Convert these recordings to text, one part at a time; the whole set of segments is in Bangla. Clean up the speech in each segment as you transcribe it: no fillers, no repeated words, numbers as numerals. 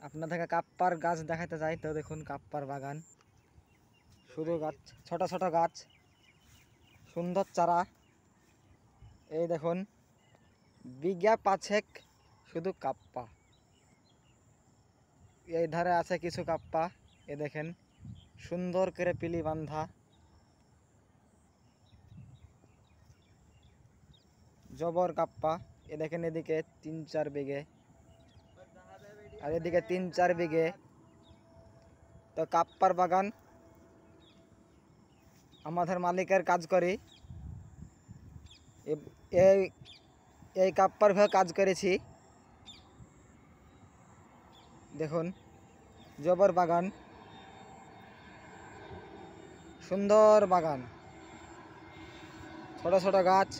আপনাদেরকে কাপ্পার গাছ দেখাতে চাই। তো দেখুন কাপ্পার বাগান, শুধু গাছ, ছোট ছোট গাছ, সুন্দর চারা। এই দেখুন বিঘা 5 শুধু কাপ্পা। এই ধারে আছে কিছু কাপ্পা, এ দেখেন সুন্দর করে পিলি বান্ধা, জবর কাপ্পা। এ দেখেন এদিকে 3-4 বিঘে, আর এদিকে 3-4 বিঘে। তো কাপ্পার বাগান আমাদের মালিকের কাজ করি। এই এই কাপ্পার ভাবে কাজ করেছি। দেখুন জবর বাগান, সুন্দর বাগান, ছোট ছোট গাছ,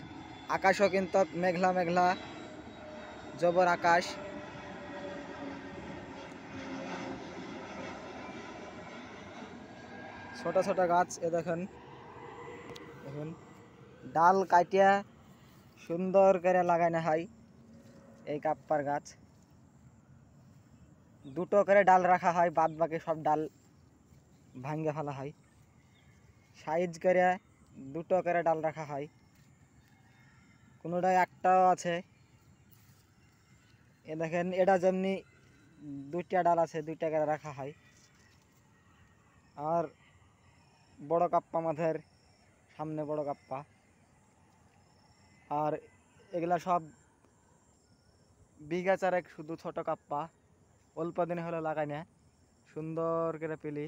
আকাশও কিন্তু মেঘলা মেঘলা, জবর আকাশ। ছোট ছোট গাছ, এ দেখুন দেখুন ডাল কাটিয়া সুন্দর করে লাগানো হয়। এই কাপ্পার গাছ 2টো করে ডাল রাখা হয়, বাদ বাকি সব ডাল ভাঙ্গে ফেলা হয়। সাইজ করে 2টো করে ডাল রাখা হয়, কোনোটায় একটাও আছে। এ দেখেন এটা যেমনি 2টা ডাল আছে, 2টা করে রাখা হয়। আর বড় কাপ্পা আমাদের সামনে, বড় কাপ্পা। আর এগুলা সব বিঘা 4 শুধু ছোট কাপ্পা, অল্প দিনে হলে লাগাই না, সুন্দর করে পেলি।